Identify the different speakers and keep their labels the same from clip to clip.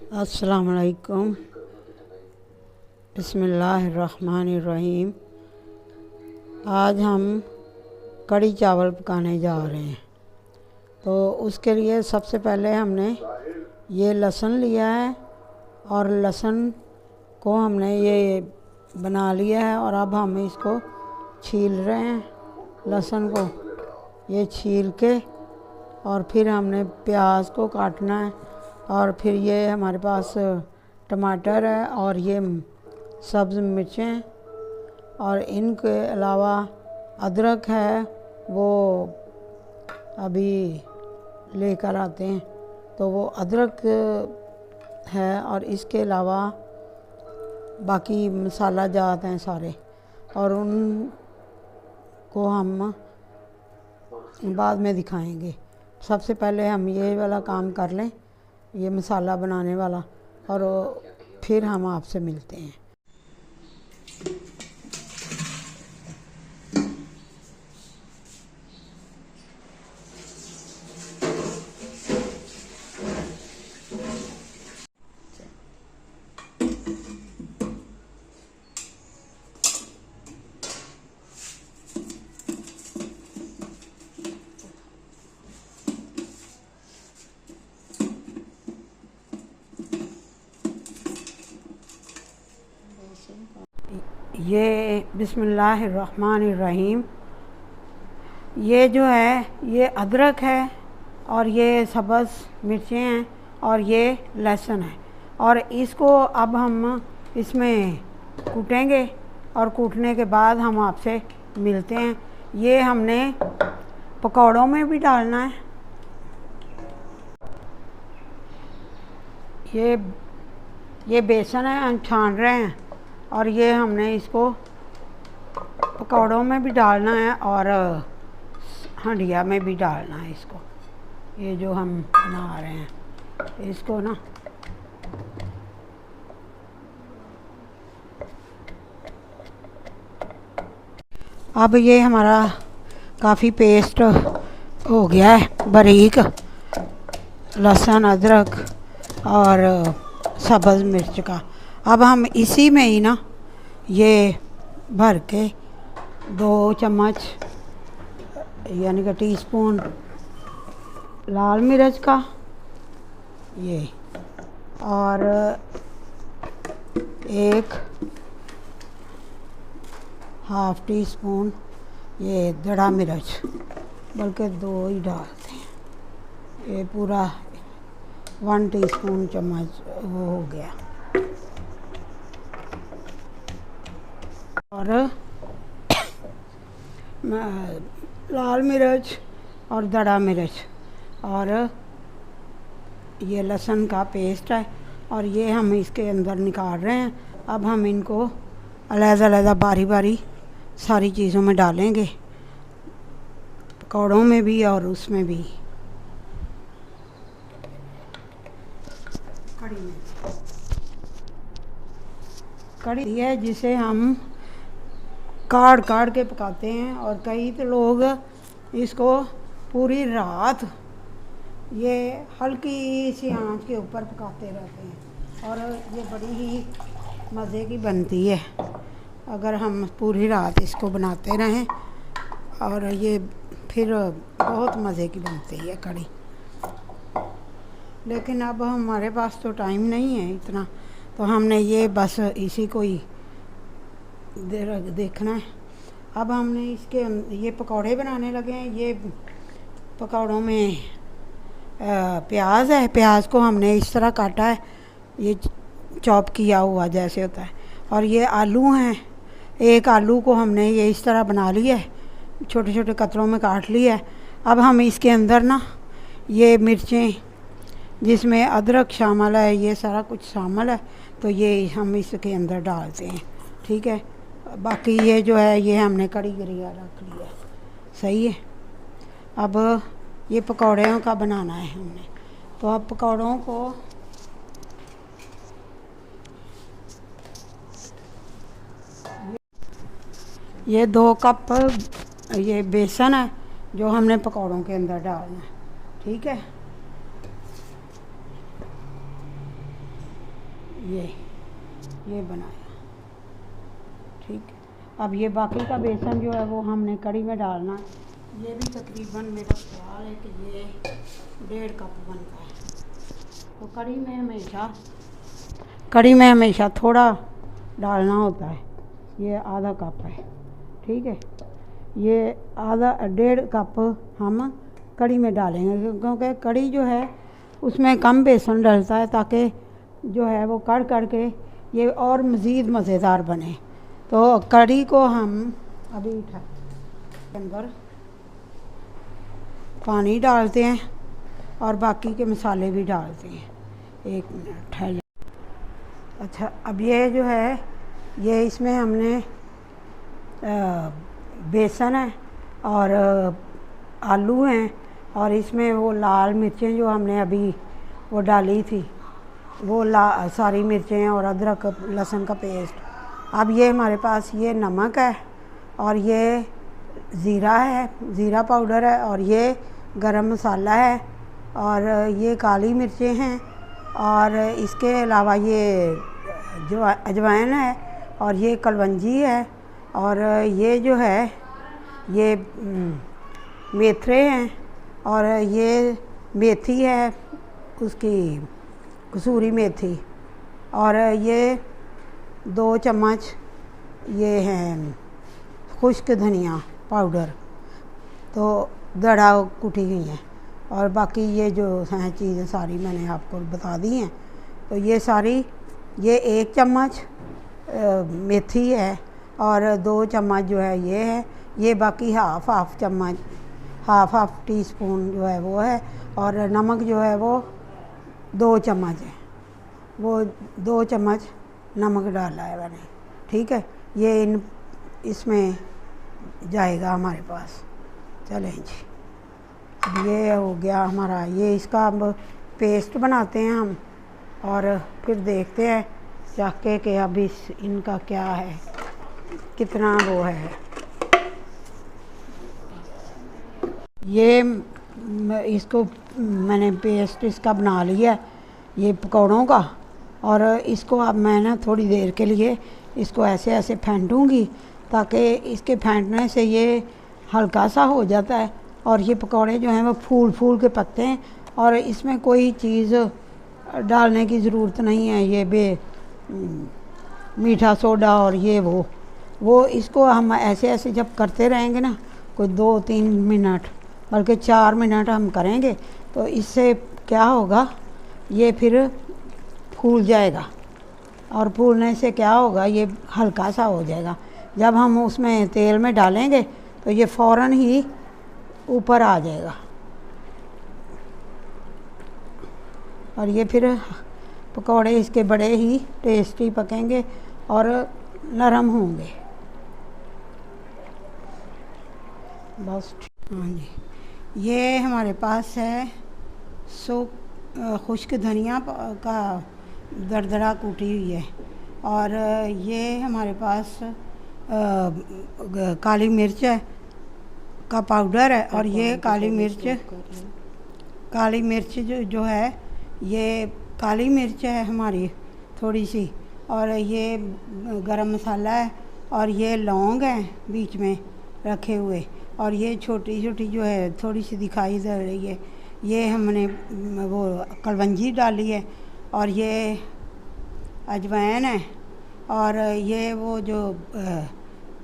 Speaker 1: अस्सलाम वालेकुम। बिस्मिल्लाहिर्रहमानिर्रहीम। आज हम कढ़ी चावल पकाने जा रहे हैं। तो उसके लिए सबसे पहले हमने ये लहसुन लिया है और लहसुन को हमने ये बना लिया है और अब हम इसको छील रहे हैं। लहसुन को ये छील के और फिर हमने प्याज को काटना है और फिर ये हमारे पास टमाटर है और ये सब्ज़ मिर्चें और इनके अलावा अदरक है, वो अभी लेकर आते हैं। तो वो अदरक है और इसके अलावा बाकी मसाला जात हैं सारे, और उनको हम बाद में दिखाएंगे। सबसे पहले हम ये वाला काम कर लें, ये मसाला बनाने वाला, और फिर हम आपसे मिलते हैं। ये बिस्मिल्लाहिर्रहमानिर्रहीम, ये जो है ये अदरक है और ये सब्ज़ मिर्चें हैं और ये लहसुन है, और इसको अब हम इसमें कूटेंगे और कूटने के बाद हम आपसे मिलते हैं। ये हमने पकौड़ों में भी डालना है। ये बेसन है, हम छान रहे हैं, और ये हमने इसको पकौड़ों में भी डालना है और हंडिया में भी डालना है इसको। ये जो हम बना रहे हैं इसको ना, अब ये हमारा काफ़ी पेस्ट हो गया है बारीक, लहसुन अदरक और सब्ज़ मिर्च का। अब हम इसी में ही ना ये भर के 2 चम्मच यानी कि टीस्पून लाल मिर्च का ये, और 1/2 टीस्पून ये दड़ा मिर्च, बल्कि 2 ही डालते हैं। ये पूरा 1 टीस्पून चम्मच वो हो गया, और लाल मिर्च और दड़ा मिर्च, और ये लहसुन का पेस्ट है, और ये हम इसके अंदर निकाल रहे हैं। अब हम इनको अलग-अलग बारी बारी सारी चीज़ों में डालेंगे, पकौड़ों में भी और उसमें भी, कढ़ी में। कढ़ी है जिसे हम काढ़ के पकाते हैं, और कई तो लोग इसको पूरी रात ये हल्की सी आंच के ऊपर पकाते रहते हैं, और ये बड़ी ही मज़े की बनती है अगर हम पूरी रात इसको बनाते रहें, और ये फिर बहुत मज़े की बनती है कढ़ी। लेकिन अब हमारे पास तो टाइम नहीं है इतना, तो हमने ये बस इसी को ही देखना है। अब हमने इसके ये पकौड़े बनाने लगे हैं। ये पकौड़ों में प्याज है, प्याज को हमने इस तरह काटा है, ये चॉप किया हुआ जैसे होता है, और ये आलू हैं, 1 आलू को हमने ये इस तरह बना लिया है, छोटे छोटे कतरों में काट लिया है। अब हम इसके अंदर ना ये मिर्चें, जिसमें अदरक शामिल है, ये सारा कुछ शामिल है, तो ये हम इसके अंदर डालते हैं। ठीक है, बाकी ये जो है ये हमने कड़ी गिरिया रख लिया, सही है। अब ये पकौड़ों का बनाना है हमने, तो अब पकौड़ों को ये 2 कप ये बेसन है जो हमने पकौड़ों के अंदर डालना है। ठीक है, ये बनाया। ठीक है, अब ये बाकी का बेसन जो है वो हमने कड़ी में डालना है। ये भी तकरीबन मेरा ख्याल है कि ये 1.5 कप बनता है। तो कड़ी में हमेशा थोड़ा डालना होता है। ये आधा कप है। ठीक है, ये 1.5 कप हम कड़ी में डालेंगे, क्योंकि कड़ी जो है उसमें कम बेसन डलता है, ताकि जो है वो कड़ के ये और मज़ीद मज़ेदार बने। तो कड़ी को हम अभी अंदर पानी डालते हैं और बाकी के मसाले भी डालते हैं। 1 मिनट है। अच्छा, अब ये जो है ये इसमें हमने बेसन है और आलू हैं, और इसमें वो लाल मिर्चें जो हमने अभी वो डाली थी, वो सारी मिर्चें और अदरक लहसुन का पेस्ट। अब ये हमारे पास ये नमक है, और ये ज़ीरा है, ज़ीरा पाउडर है, और ये गरम मसाला है, और ये काली मिर्चें हैं, और इसके अलावा ये जो अजवाइन है, और ये कलवंजी है, और ये जो है ये मेथरे हैं, और ये मेथी है, उसकी कसूरी मेथी, और ये 2 चम्मच ये हैं खुश्क धनिया पाउडर, तो दड़ा कुटी हुई हैं, और बाकी ये जो हैं चीज़ें सारी मैंने आपको बता दी हैं। तो ये सारी, ये 1 चम्मच मेथी है, और 2 चम्मच जो है ये है, ये बाकी हाफ चम्मच, हाफ टीस्पून जो है वो है, और नमक जो है वो 2 चम्मच है, वो 2 चम्मच नमक डाला है मैंने। ठीक है, ये इसमें जाएगा हमारे पास। चलें जी, अब ये हो गया हमारा, ये इसका अब पेस्ट बनाते हैं हम, और फिर देखते हैं जाके कि अब इनका क्या है, कितना वो है। ये इसको मैंने पेस्ट इसका बना लिया, ये पकौड़ों का, और इसको अब मैं ना थोड़ी देर के लिए इसको ऐसे ऐसे फेंटूँगी, ताकि इसके फेंटने से ये हल्का सा हो जाता है, और ये पकौड़े जो हैं वो फूल के पकते हैं, और इसमें कोई चीज़ डालने की ज़रूरत नहीं है। ये मीठा सोडा और ये वो इसको हम ऐसे ऐसे जब करते रहेंगे ना, कोई 2-3 मिनट, बल्कि 4 मिनट हम करेंगे, तो इससे क्या होगा, ये फिर फूल जाएगा, और फूलने से क्या होगा, ये हल्का सा हो जाएगा। जब हम उसमें तेल में डालेंगे तो ये फ़ौरन ही ऊपर आ जाएगा, और ये फिर पकौड़े इसके बड़े ही टेस्टी पकेंगे और नरम होंगे। बस हाँ जी, ये हमारे पास है खुश्क धनिया का दरदरा कूटी हुई है, और ये हमारे पास काली मिर्च का पाउडर है, और ये काली मिर्च जो है, ये काली मिर्च है हमारी थोड़ी सी, और ये गरम मसाला है, और ये लौंग है बीच में रखे हुए, और ये छोटी छोटी जो है थोड़ी सी दिखाई दे रही है, ये हमने वो कलवंजी डाली है, और ये अजवाइन है, और ये वो जो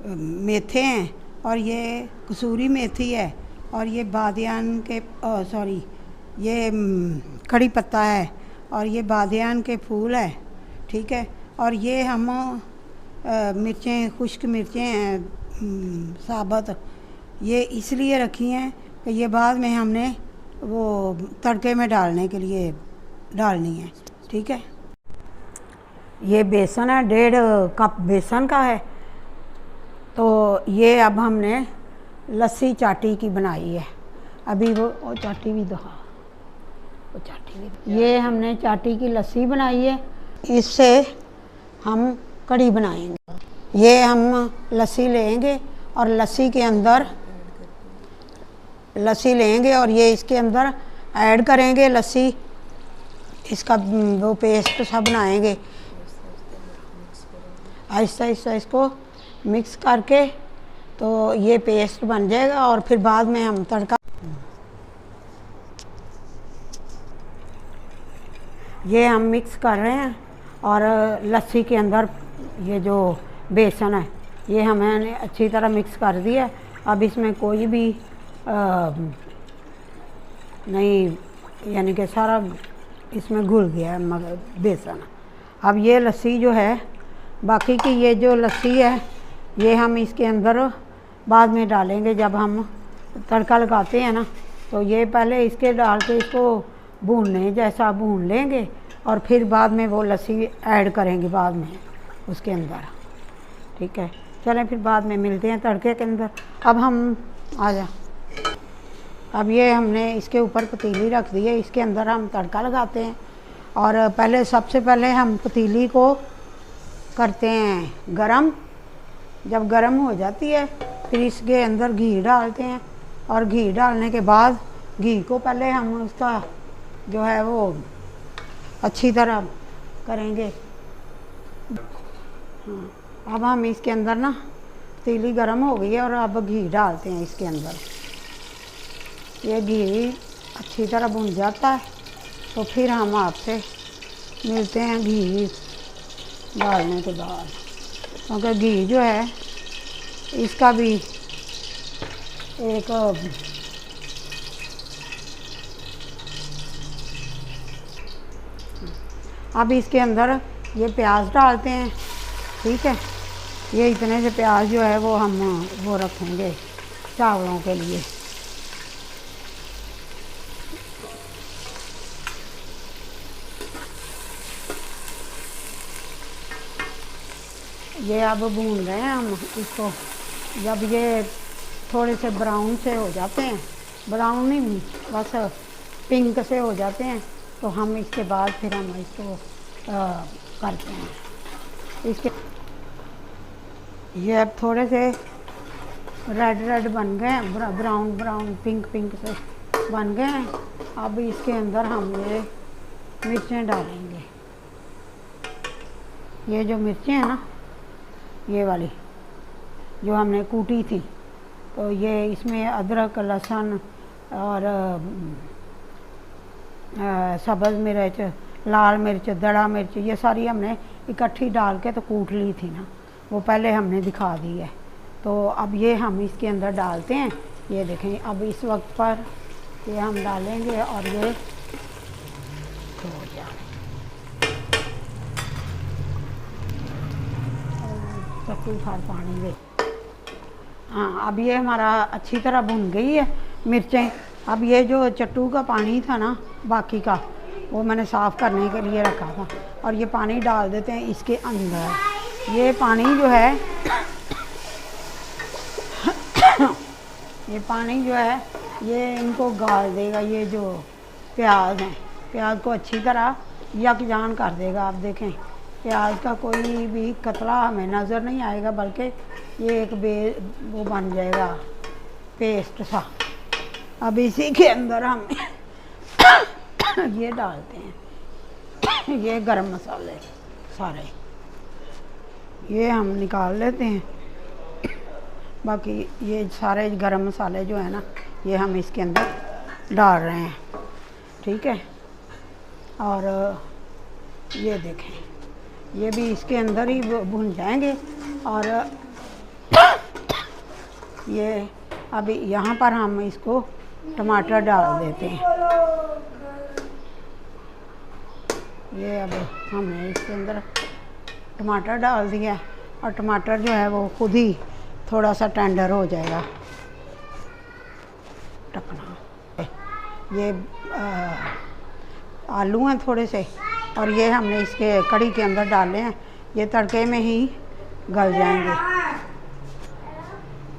Speaker 1: मेथे हैं, और ये कसूरी मेथी है, और ये बादियान के ये कड़ी पत्ता है, और ये बादियान के फूल है। ठीक है, और ये हम मिर्चें, खुश्क मिर्चें हैं साबुत, ये इसलिए रखी हैं कि ये बाद में हमने वो तड़के में डालने के लिए डालनी है। ठीक है, ये बेसन है, 1.5 कप बेसन का है। तो ये अब हमने लस्सी चाटी की बनाई है, अभी वो चाटी भी दो, वो चाटी भी, ये हमने चाटी की लस्सी बनाई है, इससे हम कड़ी बनाएंगे। ये हम लस्सी लेंगे, और लस्सी के अंदर लस्सी लेंगे, और ये इसके अंदर ऐड करेंगे लस्सी, इसका वो पेस्ट सा बनाएंगे। आहिस्ता आहिस्ता इसको मिक्स करके तो ये पेस्ट बन जाएगा। और फिर बाद में हम तड़का, ये हम मिक्स कर रहे हैं और लस्सी के अंदर ये जो बेसन है ये हमें अच्छी तरह मिक्स कर दिया। अब इसमें कोई भी नहीं, यानी कि सारा इसमें घुल गया है बेसन। अब ये लस्सी जो है, बाकी की ये जो लस्सी है ये हम इसके अंदर बाद में डालेंगे जब हम तड़का लगाते हैं ना। तो ये पहले इसके डाल के इसको भूनने जैसा भून लेंगे और फिर बाद में वो लस्सी ऐड करेंगे बाद में उसके अंदर। ठीक है, चलें फिर बाद में मिलते हैं तड़के के अंदर। अब हम अब ये हमने इसके ऊपर पतीली रख दी है, इसके अंदर हम तड़का लगाते हैं। और पहले सबसे पहले हम पतीली को करते हैं गरम। जब गरम हो जाती है फिर इसके अंदर घी डालते हैं और घी डालने के बाद घी को पहले हम उसका जो है वो अच्छी तरह करेंगे। हाँ, अब हम इसके अंदर ना पतीली गरम हो गई है और अब घी डालते हैं इसके अंदर। ये घी अच्छी तरह भुन जाता है तो फिर हम आपसे मिलते हैं घी डालने के बाद, क्योंकि घी जो है इसका भी एक अब इसके अंदर ये प्याज डालते हैं। ठीक है, ये इतने से प्याज जो है वो हम वो रखेंगे चावलों के लिए। ये अब भून रहे हैं हम इसको। जब ये थोड़े से ब्राउन से हो जाते हैं, ब्राउन नहीं बस पिंक से हो जाते हैं, तो हम इसके बाद फिर हम इसको करते हैं। इसके ये अब थोड़े से रेड बन गए, ब्राउन पिंक से बन गए हैं। अब इसके अंदर हम ये मिर्चें डालेंगे। ये जो मिर्चें हैं ना, ये वाली जो हमने कूटी थी, तो ये इसमें अदरक, लहसुन और सब्ज़ मिर्च, लाल मिर्च, दड़ा मिर्च, ये सारी हमने इकट्ठी डाल के तो कूट ली थी ना, वो पहले हमने दिखा दी है। तो अब ये हम इसके अंदर डालते हैं। ये देखें, अब इस वक्त पर ये हम डालेंगे और ये हो जाए चक्कू फार पानी दे। हाँ, अब ये हमारा अच्छी तरह भुन गई है मिर्चें। अब ये जो चट्टू का पानी था ना बाकी का, वो मैंने साफ़ करने के लिए रखा था और ये पानी डाल देते हैं इसके अंदर। ये पानी जो है ये पानी जो है ये इनको गाल देगा। ये जो प्याज हैं, प्याज को अच्छी तरह यकजान कर देगा। आप देखें, प्याज का कोई भी कतरा हमें नज़र नहीं आएगा, बल्कि ये एक वो बन जाएगा पेस्ट सा। अब इसी के अंदर हम ये डालते हैं, ये गरम मसाले सारे ये हम निकाल लेते हैं। बाकी ये सारे गरम मसाले जो है ना, ये हम इसके अंदर डाल रहे हैं। ठीक है, और ये देखें, ये भी इसके अंदर ही भुन जाएंगे। और ये अभी यहाँ पर हम इसको टमाटर डाल देते हैं। ये अब हमने इसके अंदर टमाटर डाल दिया और टमाटर जो है वो खुद ही थोड़ा सा टेंडर हो जाएगा। टकना ये आलू हैं थोड़े से, और ये हमने इसके कड़ी के अंदर डाले हैं। ये तड़के में ही गल जाएंगे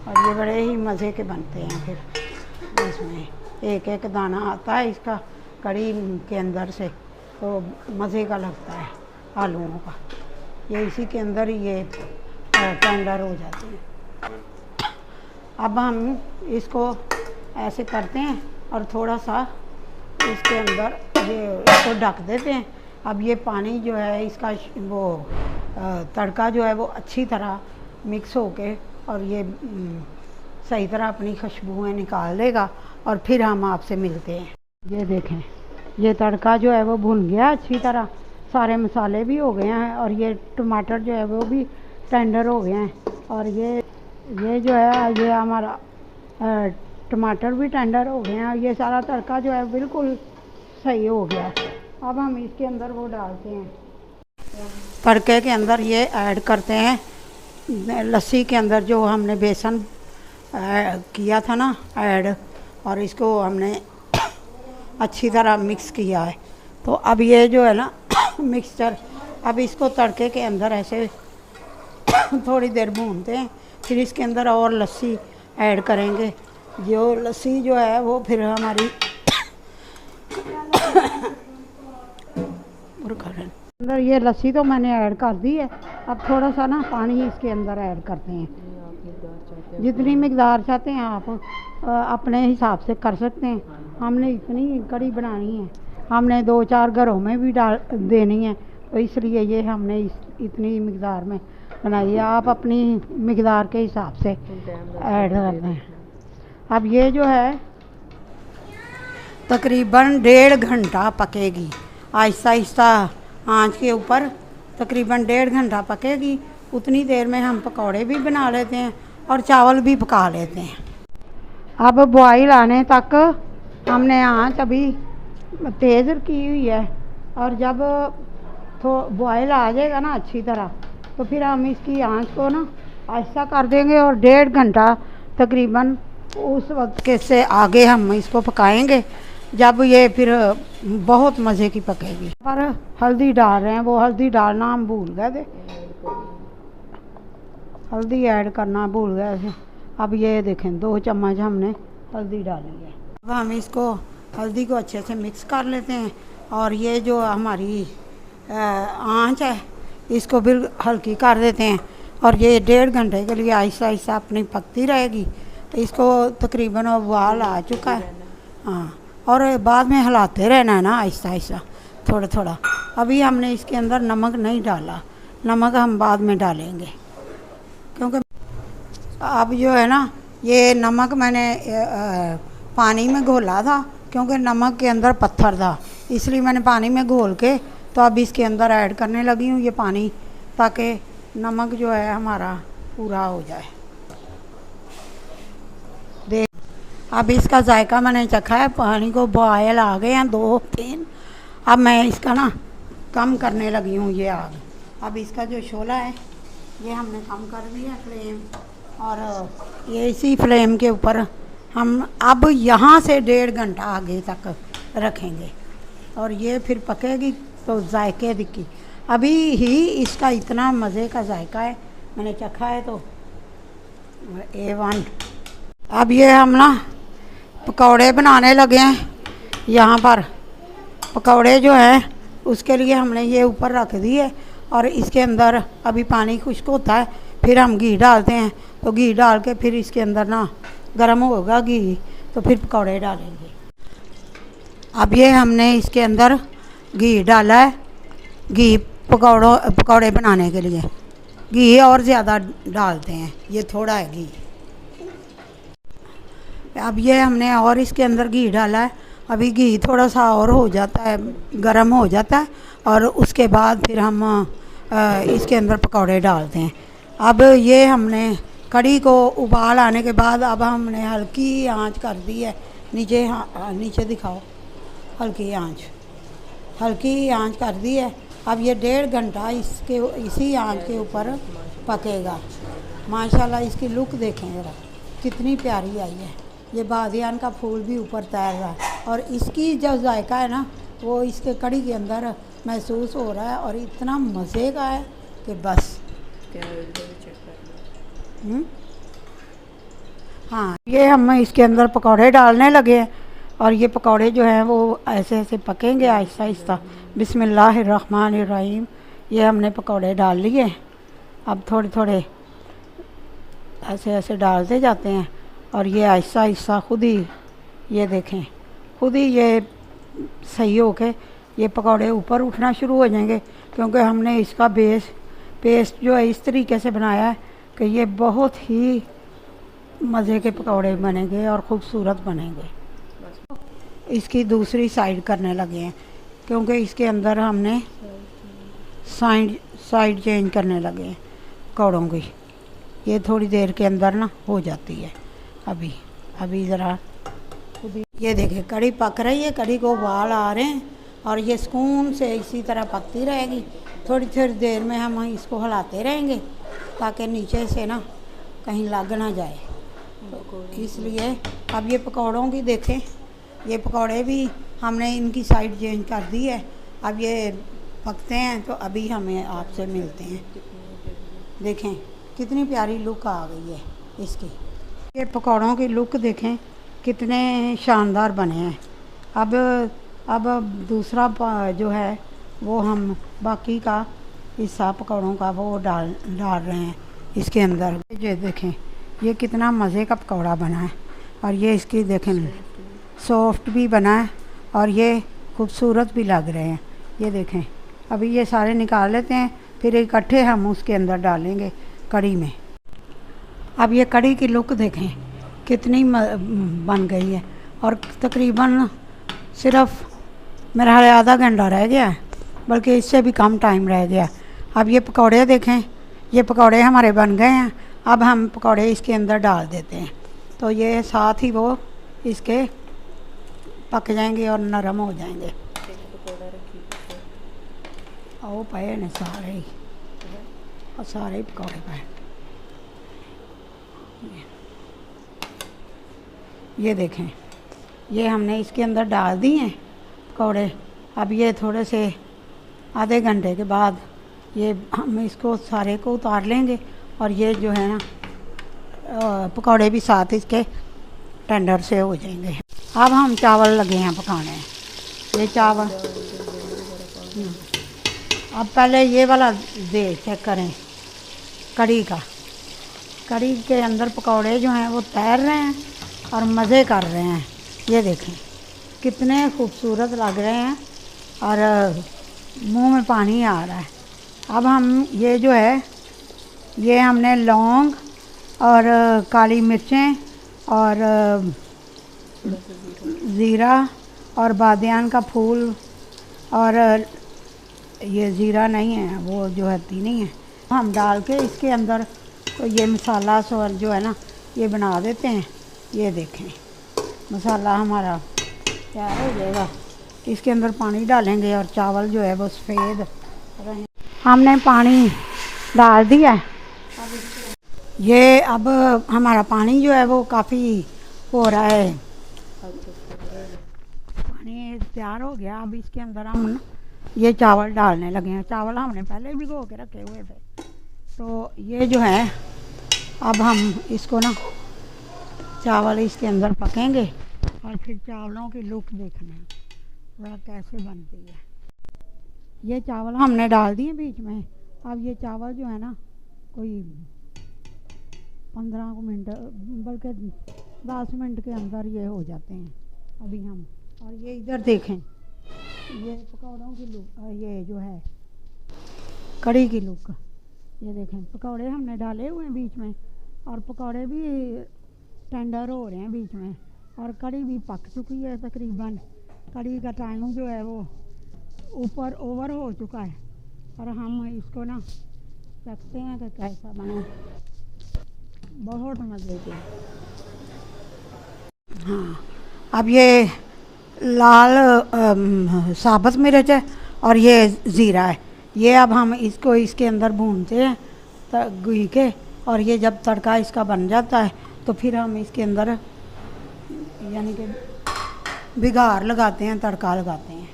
Speaker 1: और ये बड़े ही मज़े के बनते हैं। फिर इसमें एक एक दाना आता है इसका कड़ी के अंदर से, तो मज़े का लगता है आलूओं का। ये इसी के अंदर ही ये टेंडर हो जाते हैं। अब हम इसको ऐसे करते हैं और थोड़ा सा इसके अंदर ये इसको ढक देते हैं। अब ये पानी जो है इसका वो तड़का जो है वो अच्छी तरह मिक्स होके और ये सही तरह अपनी खुशबुएं निकाल देगा और फिर हम आपसे मिलते हैं। ये देखें, ये तड़का जो है वो भुन गया अच्छी तरह, सारे मसाले भी हो गए हैं और ये टमाटर जो है वो भी टेंडर हो गए हैं और ये जो है ये हमारा टमाटर भी टेंडर हो गए हैं और ये सारा तड़का जो है बिल्कुल सही हो गया। अब हम इसके अंदर वो डालते हैं, तड़के के अंदर ये ऐड करते हैं लस्सी के अंदर जो हमने बेसन किया था ना ऐड, और इसको हमने अच्छी तरह मिक्स किया है। तो अब ये जो है ना मिक्सचर, अब इसको तड़के के अंदर ऐसे थोड़ी देर भूनते हैं, फिर इसके अंदर और लस्सी ऐड करेंगे। जो लस्सी जो है वो फिर हमारी अंदर ये लस्सी तो मैंने ऐड कर दी है। अब थोड़ा सा ना पानी इसके अंदर ऐड करते हैं, जितनी मिकदार चाहते हैं आप अपने हिसाब से कर सकते हैं। हमने इतनी कड़ी बनानी है, हमने 2-4 घरों में भी डाल देनी है, तो इसलिए ये हमने इतनी मिकदार में बनाई है। आप अपनी मिकदार के हिसाब से ऐड करते हैं। अब ये जो है तकरीबन 1.5 घंटा पकेगी, आहिस्ता आहिस्ता आँच के ऊपर तकरीबन 1.5 घंटा पकेगी। उतनी देर में हम पकौड़े भी बना लेते हैं और चावल भी पका लेते हैं। अब बॉयल आने तक हमने आँच अभी तेज़ की हुई है और जब तो बॉयल आ जाएगा ना अच्छी तरह, तो फिर हम इसकी आँच को ना आहिस्ता कर देंगे और 1.5 घंटा तकरीबन उस वक्त के से आगे हम इसको पकाएंगे जब ये फिर बहुत मज़े की पकेगी। पर हल्दी डाल रहे हैं, वो हल्दी डालना हम भूल गए थे, हल्दी ऐड करना भूल गए थे। अब ये देखें 2 चम्मच हमने हल्दी डाली है। अब हम इसको हल्दी को अच्छे से मिक्स कर लेते हैं और ये जो हमारी आँच है इसको भी हल्की कर देते हैं और ये 1.5 घंटे के लिए आहिस्ता आहिस्ता अपनी पकती रहेगी। इसको तकरीबन उबाल आ चुका है, हाँ, और बाद में हिलाते रहना है ना आहिस्ता आहिस्ता थोड़ा थोड़ा। अभी हमने इसके अंदर नमक नहीं डाला, नमक हम बाद में डालेंगे, क्योंकि अब जो है ना ये नमक मैंने पानी में घोला था, क्योंकि नमक के अंदर पत्थर था, इसलिए मैंने पानी में घोल के तो अब इसके अंदर ऐड करने लगी हूँ ये पानी, ताकि नमक जो है हमारा पूरा हो जाए। देख, अब इसका जायका मैंने चखा है, पानी को बॉयल आ गए हैं 2-3। अब मैं इसका ना कम करने लगी हूँ ये आग। अब इसका जो शोला है ये हमने कम कर दिया फ्लेम, और ये इसी फ्लेम के ऊपर हम अब यहाँ से 1.5 घंटा आगे तक रखेंगे और ये फिर पकेगी तो जायके दिखी। अभी ही इसका इतना मज़े का जायका है, मैंने चखा है तो A1। अब ये हम ना पकौड़े बनाने लगे हैं। यहाँ पर पकौड़े जो हैं उसके लिए हमने ये ऊपर रख दिए और इसके अंदर अभी पानी खुश्क होता है, फिर हम घी डालते हैं। तो घी डाल के फिर इसके अंदर ना गर्म होगा घी, तो फिर पकौड़े डालेंगे। अब ये हमने इसके अंदर घी डाला है, घी पकौड़े बनाने के लिए घी और ज़्यादा डालते हैं, ये थोड़ा है घी। अब ये हमने और इसके अंदर घी डाला है, अभी घी थोड़ा सा और हो जाता है, गरम हो जाता है, और उसके बाद फिर हम इसके अंदर पकौड़े डालते हैं। अब ये हमने कढ़ी को उबाल आने के बाद अब हमने हल्की आंच कर दी है, नीचे दिखाओ, हल्की आंच कर दी है। अब ये 1.5 घंटा इसी आंच के ऊपर पकेगा। माशाल्लाह इसकी लुक देखें ज़रा कितनी प्यारी आई है। ये बादियान का फूल भी ऊपर तैर रहा है और इसकी जो जायका है ना वो इसके कढ़ी के अंदर महसूस हो रहा है और इतना मज़े का है कि बस। हाँ, ये हम इसके अंदर पकौड़े डालने लगे हैं और ये पकौड़े जो हैं वो ऐसे ऐसे पकेंगे आहिस्ता आहिस्ता। बिस्मिल्लाहिर्रहमानिर्रहीम। ये हमने पकौड़े डाल लिए, अब थोड़े थोड़े ऐसे ऐसे डालते जाते हैं और ये आहिस्ता आहिस्ता खुद ही ये देखें खुद ही ये सही हो के ये पकौड़े ऊपर उठना शुरू हो जाएंगे, क्योंकि हमने इसका बेस पेस्ट जो है इस तरीके से बनाया है कि ये बहुत ही मज़े के पकौड़े बनेंगे और ख़ूबसूरत बनेंगे। इसकी दूसरी साइड करने लगे हैं क्योंकि इसके अंदर हमने साइड चेंज करने लगे हैं पकौड़ों की। ये थोड़ी देर के अंदर ना हो जाती है। अभी ज़रा ये देखिए कढ़ी पक रही है, कढ़ी को उबाल आ रहे हैं और ये सुकून से इसी तरह पकती रहेगी। थोड़ी थोड़ी देर में हम इसको हिलाते रहेंगे ताकि नीचे से ना कहीं लग ना जाए। इसलिए अब ये पकौड़ों की देखें, ये पकौड़े भी हमने इनकी साइड चेंज कर दी है। अब ये पकते हैं तो अभी हमें आपसे मिलते हैं। देखें कितनी प्यारी लुक आ गई है इसकी। ये पकौड़ों की लुक देखें कितने शानदार बने हैं। अब दूसरा जो है वो हम बाकी का हिस्सा पकौड़ों का वो डाल रहे हैं इसके अंदर। ये देखें ये कितना मज़े का पकौड़ा बना है और ये इसकी देखें सॉफ्ट भी बना है और ये खूबसूरत भी लग रहे हैं। ये देखें अभी ये सारे निकाल लेते हैं, फिर इकट्ठे हम उसके अंदर डालेंगे कढ़ी में। अब ये कढ़ी की लुक देखें कितनी बन गई है और तकरीबन सिर्फ मेरा आधा घंटा रह गया है, बल्कि इससे भी कम टाइम रह गया। अब ये पकौड़े देखें, ये पकौड़े हमारे बन गए हैं। अब हम पकौड़े इसके अंदर डाल देते हैं तो ये साथ ही वो इसके पक जाएंगे और नरम हो जाएंगे। ओ पाए ने सारे ही और सारे पकौड़े पाए। ये देखें ये हमने इसके अंदर डाल दिए हैं पकौड़े। अब ये थोड़े से आधे घंटे के बाद ये हम इसको सारे को उतार लेंगे और ये जो है ना पकौड़े भी साथ इसके टेंडर से हो जाएंगे। अब हम चावल लगे हैं पकाने। ये चावल अब पहले ये वाला चेक करें कढ़ी का। कढ़ी के अंदर पकौड़े जो हैं वो तैर रहे हैं और मज़े कर रहे हैं। ये देखें कितने खूबसूरत लग रहे हैं और मुंह में पानी आ रहा है। अब हम ये जो है ये हमने लौंग और काली मिर्चें और ज़ीरा और बादियान का फूल और ये ज़ीरा नहीं है वो जो है नहीं है, हम डाल के इसके अंदर तो ये मसाला और जो है ना ये बना देते हैं। ये देखें मसाला हमारा तैयार हो जाएगा। इसके अंदर पानी डालेंगे और चावल जो है वो सफ़ेद रहे। हमने पानी डाल दिया है। ये अब हमारा पानी जो है वो काफ़ी हो रहा है, पानी तैयार हो गया। अब इसके अंदर हम ये चावल डालने लगे हैं। चावल हमने पहले भिगो के रखे हुए थे तो ये जो है अब हम इसको ना चावल इसके अंदर पकेंगे और फिर चावलों की लुक देखना वह कैसे बनती है। ये चावल हमने डाल दिए बीच में। अब ये चावल जो है ना कोई 15 मिनट बल्कि 10 मिनट के अंदर ये हो जाते हैं अभी हम। और ये इधर देखें ये पकौड़ों की लुक, ये जो है कढ़ी की लुक। ये देखें पकौड़े हमने डाले हुए हैं बीच में और पकौड़े भी टेंडर हो रहे हैं बीच में और कढ़ी भी पक चुकी है तकरीबन। कढ़ी का टाइम जो है वो ऊपर ओवर हो चुका है और हम इसको ना देखते हैं कि कैसा बना। बहुत मज़े के। हाँ अब ये लाल साबुत मिर्च है और ये ज़ीरा है। ये अब हम इसको इसके अंदर भूनते हैं घी के और ये जब तड़का इसका बन जाता है तो फिर हम इसके अंदर यानी कि बिगार लगाते हैं, तड़का लगाते हैं।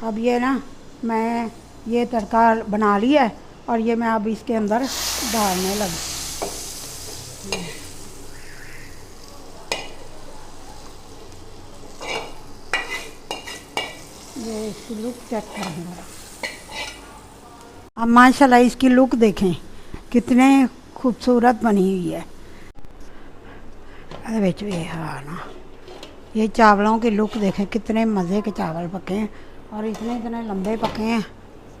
Speaker 1: अब ये ना मैं ये तड़का बना लिया है और ये मैं अब इसके अंदर डालने लगी। ये इसकी लुक चेक करेंगे। अब माशाल्लाह इसकी लुक देखें कितने खूबसूरत बनी हुई है। हाँ ना ये चावलों की लुक देखें कितने मज़े के चावल पके हैं और इतने लंबे पके हैं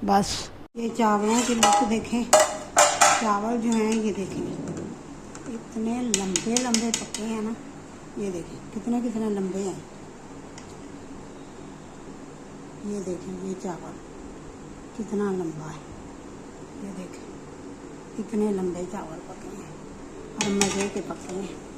Speaker 1: बस। ये चावलों की लुक देखें, चावल जो हैं ये देखें इतने लंबे लंबे पके हैं ना, ये देखें कितने कितने लंबे हैं। ये देखें ये चावल कितना लंबा है, ये देखें इतने लंबे चावल पके हैं और मज़े के पके हैं।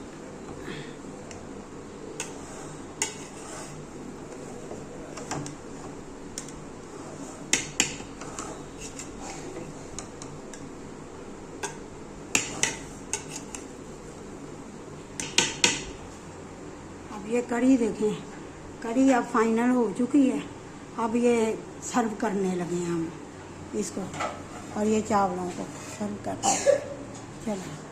Speaker 1: अब ये कढ़ी देखें, कढ़ी अब फाइनल हो चुकी है। अब ये सर्व करने लगे हैं हम इसको, और ये चावलों को सर्व करते हैं। चलो।